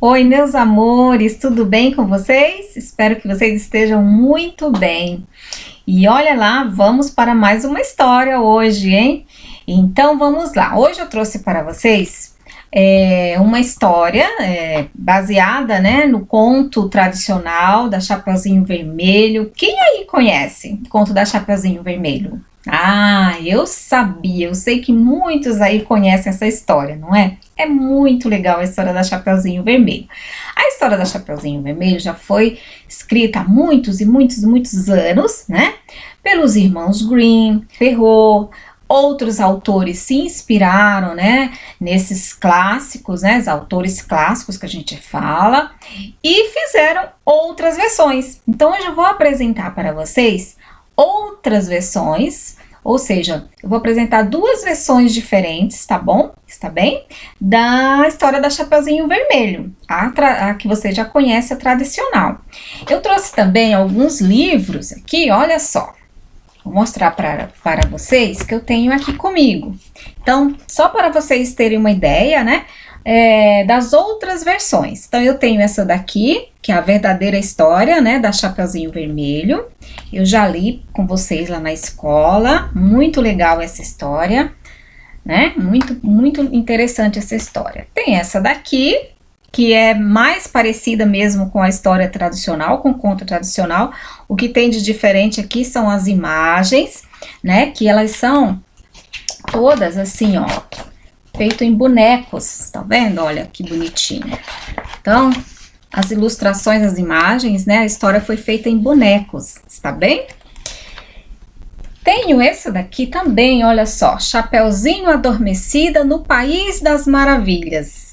Oi, meus amores, tudo bem com vocês? Espero que vocês estejam muito bem. E olha lá, vamos para mais uma história hoje, hein? Então vamos lá. Hoje eu trouxe para vocês uma história baseada, né, no conto tradicional da Chapeuzinho Vermelho. Quem aí conhece o conto da Chapeuzinho Vermelho? Ah, eu sabia, eu sei que muitos aí conhecem essa história, não é? É muito legal a história da Chapeuzinho Vermelho. A história da Chapeuzinho Vermelho já foi escrita há muitos e muitos anos, né? Pelos irmãos Grimm, Perrault. Outros autores se inspiraram, né, nesses clássicos, né, os autores clássicos que a gente fala, e fizeram outras versões. Então, hoje eu vou apresentar para vocês outras versões, ou seja, eu vou apresentar duas versões diferentes, tá bom? Está bem? Da história da Chapeuzinho Vermelho, a que você já conhece, a tradicional. Eu trouxe também alguns livros aqui, olha só. Vou mostrar para vocês que eu tenho aqui comigo. Então, só para vocês terem uma ideia, né, das outras versões. Então, eu tenho essa daqui, que é a verdadeira história, né, da Chapeuzinho Vermelho. Eu já li com vocês lá na escola. Muito legal essa história, né? Muito interessante essa história. Tem essa daqui, que é mais parecida mesmo com a história tradicional, com o conto tradicional. O que tem de diferente aqui são as imagens, né, que elas são todas assim, ó, feito em bonecos, tá vendo? Olha que bonitinho. Então, as ilustrações, as imagens, né, a história foi feita em bonecos, está bem? Tenho essa daqui também, olha só, Chapeuzinho Adormecida no País das Maravilhas.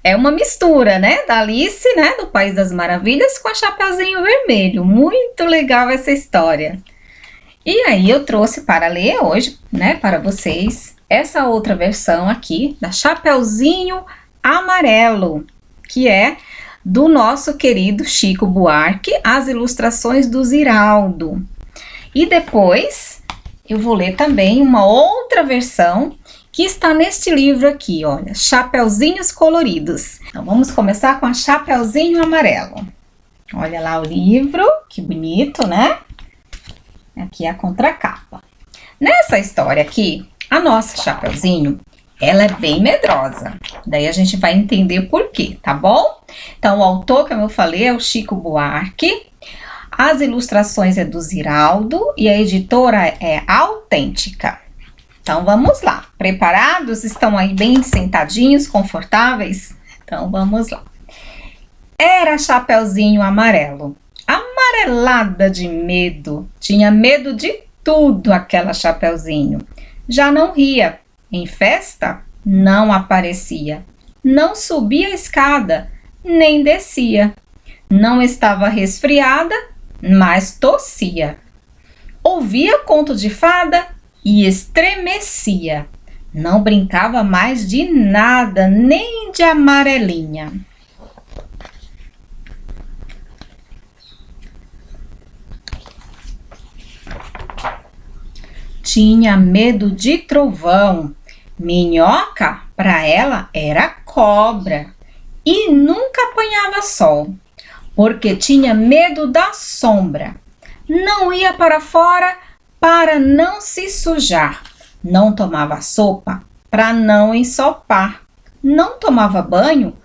É uma mistura, né, da Alice, né, do País das Maravilhas com a Chapeuzinho Vermelho. Muito legal essa história. E aí eu trouxe para ler hoje, né, para vocês, essa outra versão aqui da Chapeuzinho Amarelo, que é do nosso querido Chico Buarque, as ilustrações do Ziraldo. E depois eu vou ler também uma outra versão que está neste livro aqui, olha, Chapeuzinhos Coloridos. Então, vamos começar com a Chapeuzinho Amarelo. Olha lá o livro, que bonito, né? Aqui é a contracapa. Nessa história aqui, a nossa Chapeuzinho, ela é bem medrosa. Daí a gente vai entender por quê, tá bom? Então, o autor, como eu falei, é o Chico Buarque. As ilustrações é do Ziraldo e a editora é Autêntica. Então, vamos lá. Preparados? Estão aí bem sentadinhos, confortáveis? Então, vamos lá. Era Chapeuzinho Amarelo, amarelada de medo. Tinha medo de tudo aquela Chapeuzinho. Já não ria. Em festa, não aparecia. Não subia a escada, nem descia. Não estava resfriada, mas tossia. Ouvia conto de fada e estremecia. Não brincava mais de nada, nem de amarelinha. Tinha medo de trovão. Minhoca, para ela, era cobra. E nunca apanhava sol, porque tinha medo da sombra. Não ia para fora para não se sujar. Não tomava sopa para não ensopar. Não tomava banho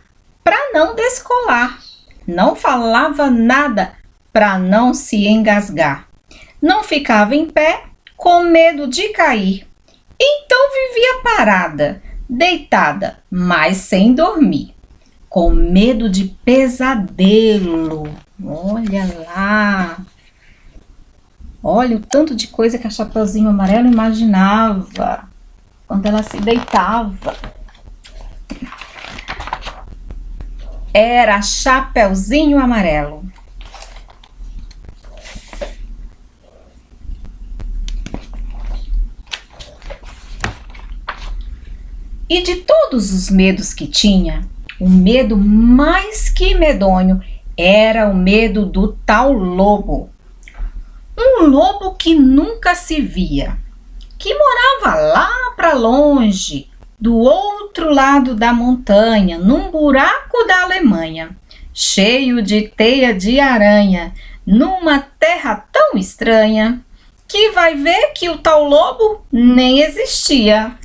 para não descolar. Não falava nada para não se engasgar. Não ficava em pé com medo de cair. Então vivia parada, deitada, mas sem dormir, com medo de pesadelo. Olha lá! Olha o tanto de coisa que a Chapeuzinho Amarelo imaginava quando ela se deitava. Era Chapeuzinho Amarelo. E de todos os medos que tinha, o medo mais que medonho Era o medo do tal lobo. Um lobo que nunca se via, que morava lá para longe, do outro lado da montanha, num buraco da Alemanha, cheio de teia de aranha, numa terra tão estranha, que vai ver que o tal lobo nem existia.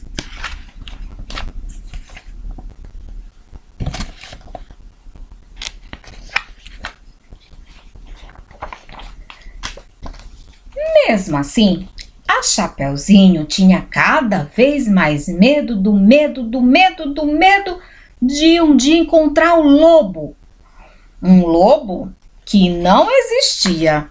Mesmo assim, a Chapeuzinho tinha cada vez mais medo do medo do medo do medo de um dia encontrar o lobo. Um lobo que não existia.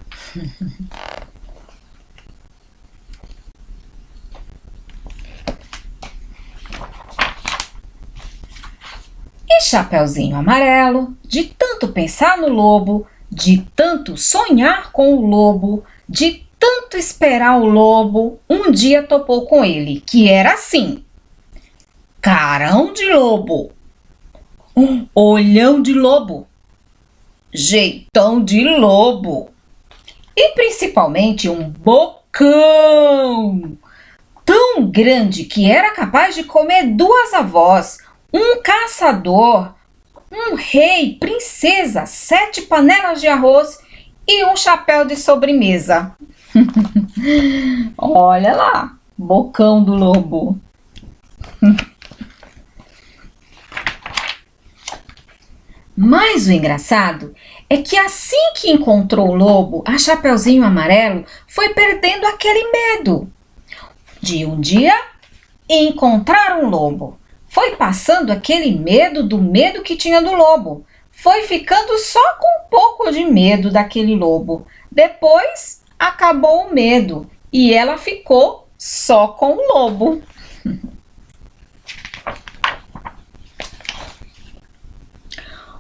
E Chapeuzinho Amarelo, de tanto pensar no lobo, de tanto sonhar com o lobo, de tanto esperar o lobo, um dia topou com ele, que era assim: carão de lobo, olhão de lobo, jeitão de lobo e principalmente um bocão tão grande que era capaz de comer duas avós, um caçador, um rei, princesa, 7 panelas de arroz e um chapéu de sobremesa. Olha lá, bocão do lobo. Mas o engraçado é que assim que encontrou o lobo, a Chapeuzinho Amarelo foi perdendo aquele medo de um dia encontrar um lobo. Foi passando aquele medo do medo que tinha do lobo. Foi ficando só com um pouco de medo daquele lobo. Depois acabou o medo e ela ficou só com o lobo.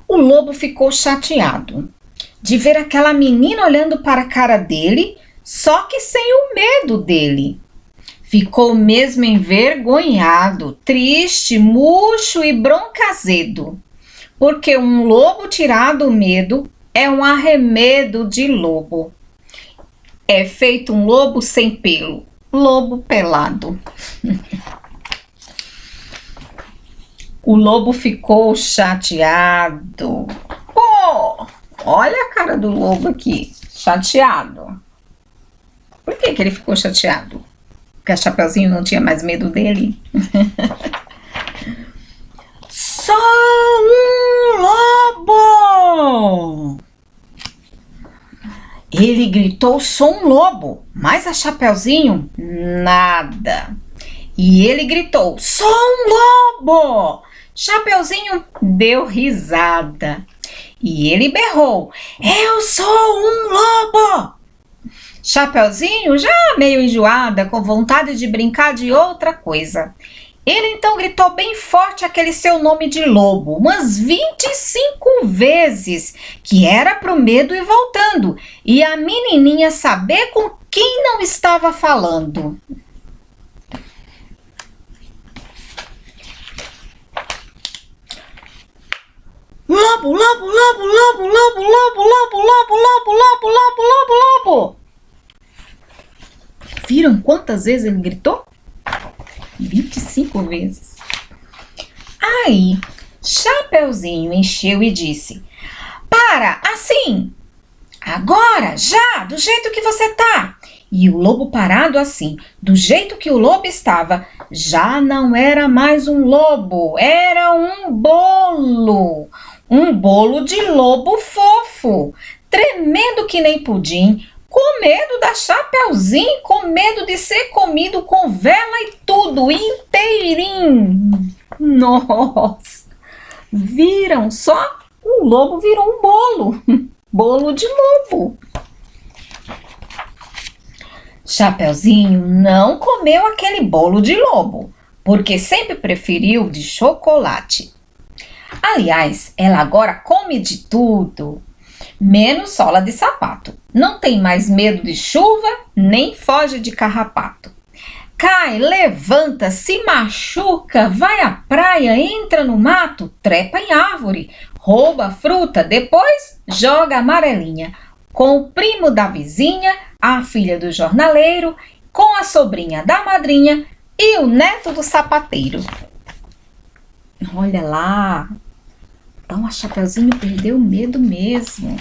O lobo ficou chateado de ver aquela menina olhando para a cara dele, só que sem o medo dele. Ficou mesmo envergonhado, triste, murcho e broncazedo, porque um lobo tirado o medo é um arremedo de lobo. É feito um lobo sem pelo, lobo pelado. O lobo ficou chateado. Pô, olha a cara do lobo aqui, chateado. Por que ele ficou chateado? Porque a Chapeuzinho não tinha mais medo dele? Só um lobo! Ele gritou, sou um lobo, mas a Chapeuzinho, nada. E ele gritou, sou um lobo! Chapeuzinho deu risada. E ele berrou, eu sou um lobo! Chapeuzinho, já meio enjoada, com vontade de brincar de outra coisa. Ele então gritou bem forte aquele seu nome de lobo, umas 25 vezes, que era pro medo ir voltando, e a menininha saber com quem não estava falando. Lobo, lobo, lobo, lobo, lobo, lobo, lobo, lobo, lobo, lobo, lobo, lobo, lobo. Viram quantas vezes ele gritou? 25 vezes. Aí, Chapeuzinho encheu e disse, para, assim, agora, já, do jeito que você tá. E o lobo parado assim, do jeito que o lobo estava, já não era mais um lobo, era um bolo de lobo fofo, tremendo que nem pudim, com medo da Chapeuzinho, com medo de ser comido com vela e tudo, inteirinho. Nossa, viram só? O lobo virou um bolo, bolo de lobo. Chapeuzinho não comeu aquele bolo de lobo, porque sempre preferiu de chocolate. Aliás, ela agora come de tudo, menos sola de sapato. Não tem mais medo de chuva, nem foge de carrapato. Cai, levanta, se machuca, vai à praia, entra no mato, trepa em árvore, rouba a fruta, depois joga a amarelinha. Com o primo da vizinha, a filha do jornaleiro, com a sobrinha da madrinha e o neto do sapateiro. Olha lá, então a Chapeuzinho perdeu o medo mesmo.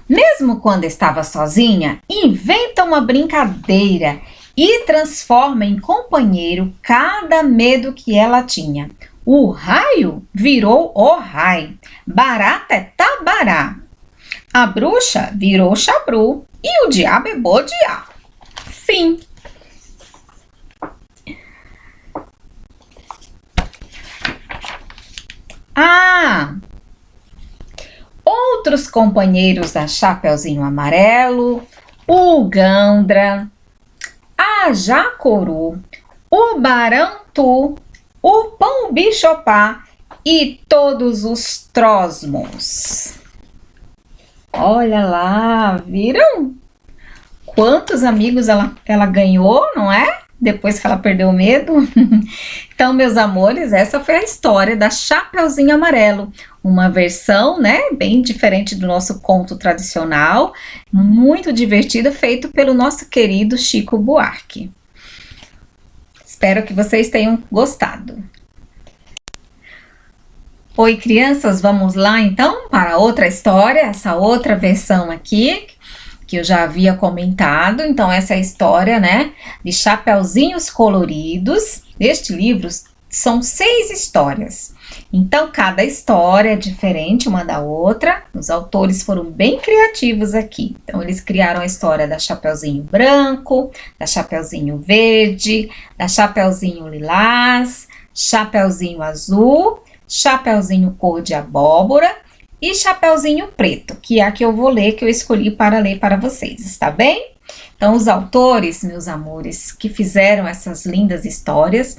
Mesmo quando estava sozinha, inventa uma brincadeira e transforma em companheiro cada medo que ela tinha. O raio virou Ohai, barata é Tabará, a bruxa virou Chabru e o diabo é Bodiá. Fim. Outros companheiros da Chapeuzinho Amarelo, o Gandra, a Jacoru, o Barantu, o Pão Bichopá e todos os Trosmos. Olha lá, viram? Quantos amigos ela ganhou, não é? Depois que ela perdeu o medo. Então, meus amores, essa foi a história da Chapeuzinho Amarelo. Uma versão, né, bem diferente do nosso conto tradicional, muito divertida, feito pelo nosso querido Chico Buarque. Espero que vocês tenham gostado. Oi, crianças, vamos lá então para outra história, essa outra versão aqui, que eu já havia comentado. Então, essa é a história, né, de Chapeuzinhos Coloridos. Este livro são 6 histórias. Então, cada história é diferente uma da outra. Os autores foram bem criativos aqui. Então, eles criaram a história da Chapeuzinho Branco, da Chapeuzinho Verde, da Chapeuzinho Lilás, Chapeuzinho Azul, Chapeuzinho Cor de Abóbora e Chapeuzinho Preto, que é a que eu vou ler, que eu escolhi para ler para vocês, está bem? Então, os autores, meus amores, que fizeram essas lindas histórias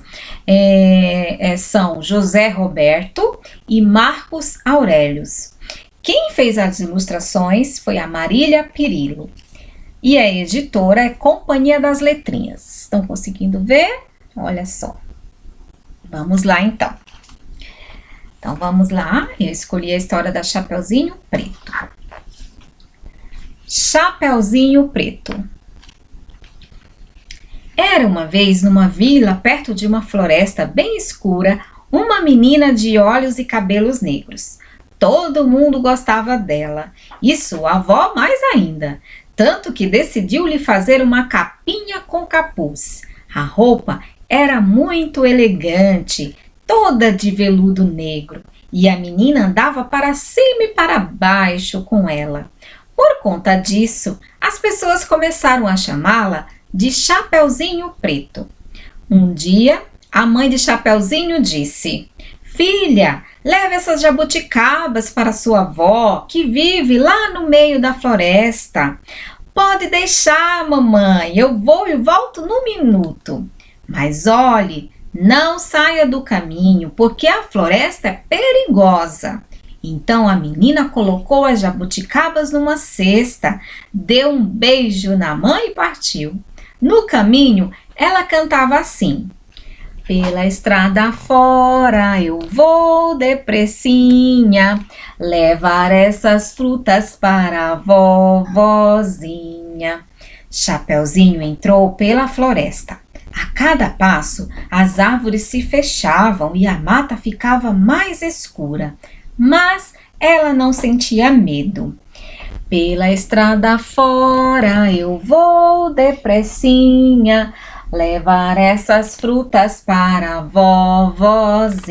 são José Roberto e Marcos Aurelius. Quem fez as ilustrações foi a Marília Pirillo. E a editora é Companhia das Letrinhas. Estão conseguindo ver? Olha só. Vamos lá, então. Então, vamos lá. Eu escolhi a história da Chapeuzinho Preto. Chapeuzinho Preto. Era uma vez numa vila perto de uma floresta bem escura, uma menina de olhos e cabelos negros. Todo mundo gostava dela, e sua avó mais ainda, tanto que decidiu lhe fazer uma capinha com capuz. A roupa era muito elegante, toda de veludo negro, e a menina andava para cima e para baixo com ela. Por conta disso, as pessoas começaram a chamá-la de Chapeuzinho Preto. Um dia, a mãe de Chapeuzinho disse: "Filha, leve essas jabuticabas para sua avó, que vive lá no meio da floresta." "Pode deixar, mamãe, eu vou e volto num minuto." "Mas olhe, não saia do caminho, porque a floresta é perigosa." Então a menina colocou as jabuticabas numa cesta, deu um beijo na mãe e partiu. No caminho, ela cantava assim: "Pela estrada fora eu vou depressinha, levar essas frutas para a vovozinha." Chapeuzinho entrou pela floresta. A cada passo, as árvores se fechavam e a mata ficava mais escura, mas ela não sentia medo. "Pela estrada fora eu vou depressinha, levar essas frutas para a vovozinha."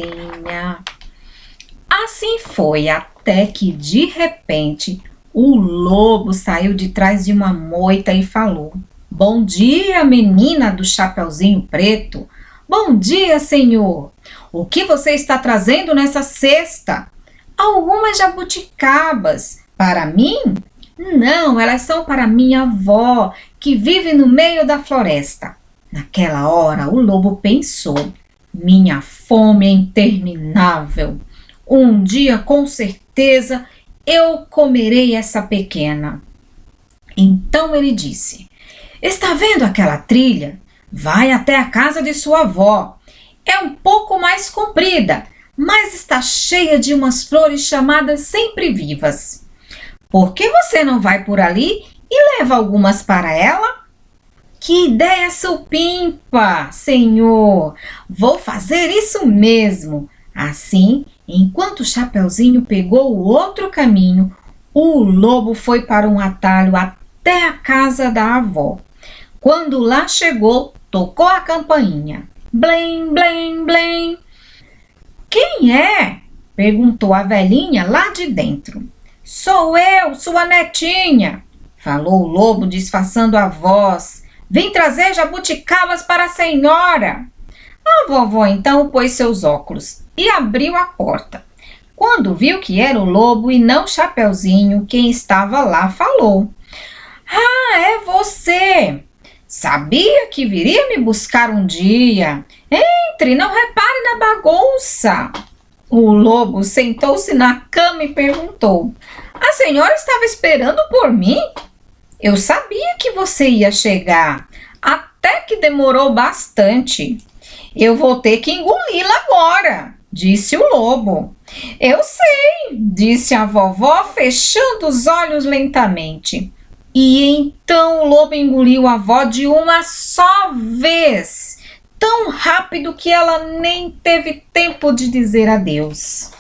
Assim foi, até que de repente o lobo saiu de trás de uma moita e falou: "Bom dia, menina do Chapeuzinho Preto." "Bom dia, senhor. O que você está trazendo nessa cesta?" "Algumas jabuticabas." "Para mim?" "Não, elas são para minha avó, que vive no meio da floresta." Naquela hora, o lobo pensou: "Minha fome é interminável. Um dia, com certeza, eu comerei essa pequena." Então ele disse: "Está vendo aquela trilha? Vai até a casa de sua avó. É um pouco mais comprida, mas está cheia de umas flores chamadas sempre-vivas. Por que você não vai por ali e leva algumas para ela? Que ideia supimpa, senhor! Vou fazer isso mesmo. Assim, enquanto Chapeuzinho pegou o outro caminho, o lobo foi para um atalho até a casa da avó. Quando lá chegou, tocou a campainha. Blim, blim, blim. Quem é? Perguntou a velhinha lá de dentro. Sou eu, sua netinha, falou o lobo disfarçando a voz. Vim trazer jabuticabas para a senhora. A vovó então pôs seus óculos e abriu a porta. Quando viu que era o lobo e não Chapeuzinho quem estava lá, falou. Ah, é você! Sabia que viria me buscar um dia. Entre, não repare na bagunça. O lobo sentou-se na cama e perguntou. A senhora estava esperando por mim? Eu sabia que você ia chegar, até que demorou bastante. Eu vou ter que engoli-la agora, disse o lobo. Eu sei, disse a vovó, fechando os olhos lentamente. E então o lobo engoliu a avó de uma só vez, tão rápido que ela nem teve tempo de dizer adeus.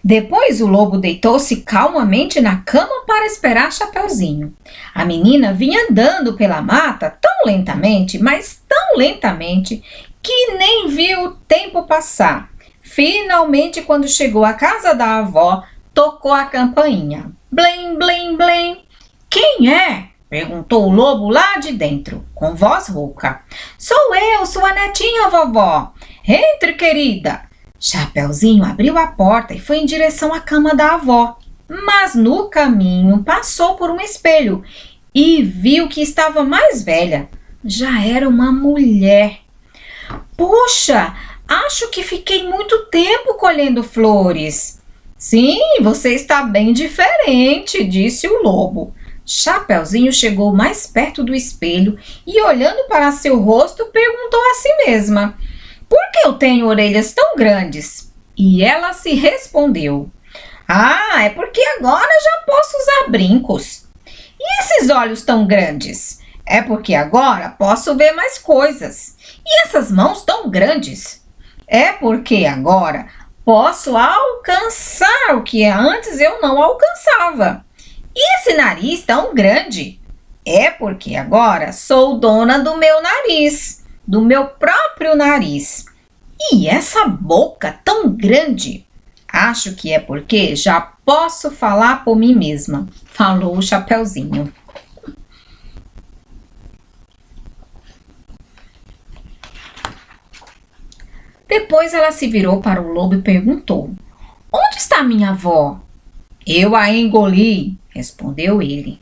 Depois o lobo deitou-se calmamente na cama para esperar Chapeuzinho. A menina vinha andando pela mata tão lentamente, mas tão lentamente, que nem viu o tempo passar. Finalmente, quando chegou à casa da avó, tocou a campainha. Blim, blim, blim. Quem é? Perguntou o lobo lá de dentro, com voz rouca. Sou eu, sua netinha, vovó. Entre, querida. Chapeuzinho abriu a porta e foi em direção à cama da avó. Mas no caminho passou por um espelho e viu que estava mais velha. Já era uma mulher. Puxa, acho que fiquei muito tempo colhendo flores. Sim, você está bem diferente, disse o lobo. Chapeuzinho chegou mais perto do espelho e, olhando para seu rosto, perguntou a si mesma. Por que eu tenho orelhas tão grandes? E ela se respondeu. Ah, é porque agora já posso usar brincos. E esses olhos tão grandes? É porque agora posso ver mais coisas. E essas mãos tão grandes? É porque agora posso alcançar o que antes eu não alcançava. E esse nariz tão grande? É porque agora sou dona do meu nariz. Do meu próprio nariz. E essa boca tão grande? Acho que é porque já posso falar por mim mesma, falou o Chapeuzinho. Depois ela se virou para o lobo e perguntou. Onde está minha avó? Eu a engoli, respondeu ele.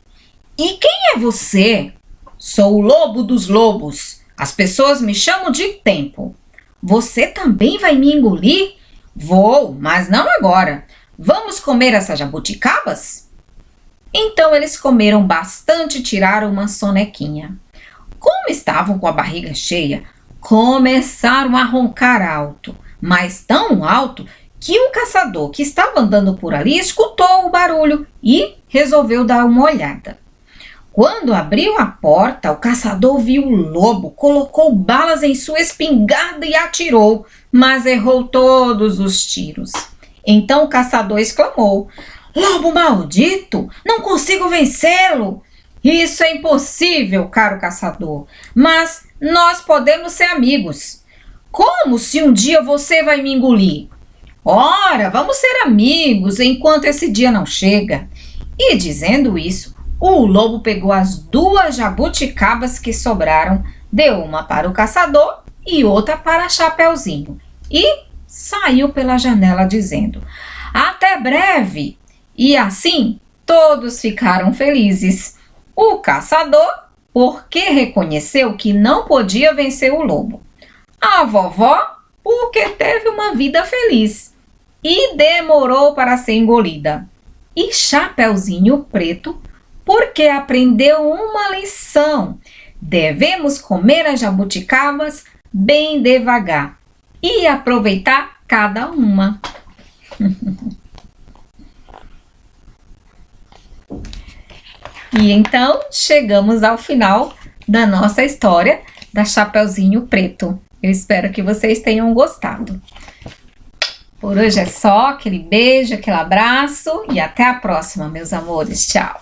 E quem é você? Sou o lobo dos lobos. As pessoas me chamam de Tempo. Você também vai me engolir? Vou, mas não agora. Vamos comer essas jabuticabas? Então eles comeram bastante e tiraram uma sonequinha. Como estavam com a barriga cheia, começaram a roncar alto, mas tão alto que um caçador que estava andando por ali escutou o barulho e resolveu dar uma olhada. Quando abriu a porta, o caçador viu o lobo, colocou balas em sua espingarda e atirou, mas errou todos os tiros. Então o caçador exclamou, Lobo maldito, não consigo vencê-lo! Isso é impossível, caro caçador, mas nós podemos ser amigos. Como se um dia você vai me engolir? Ora, vamos ser amigos enquanto esse dia não chega. E dizendo isso, o lobo pegou as 2 jabuticabas que sobraram, deu uma para o caçador e outra para Chapeuzinho e saiu pela janela dizendo, até breve! E assim todos ficaram felizes. O caçador, porque reconheceu que não podia vencer o lobo. A vovó, porque teve uma vida feliz e demorou para ser engolida. E Chapeuzinho Preto, porque aprendeu uma lição. Devemos comer as jabuticabas bem devagar e aproveitar cada uma. E então chegamos ao final da nossa história da Chapeuzinho Preto. Eu espero que vocês tenham gostado. Por hoje é só, aquele beijo, aquele abraço e até a próxima, meus amores. Tchau!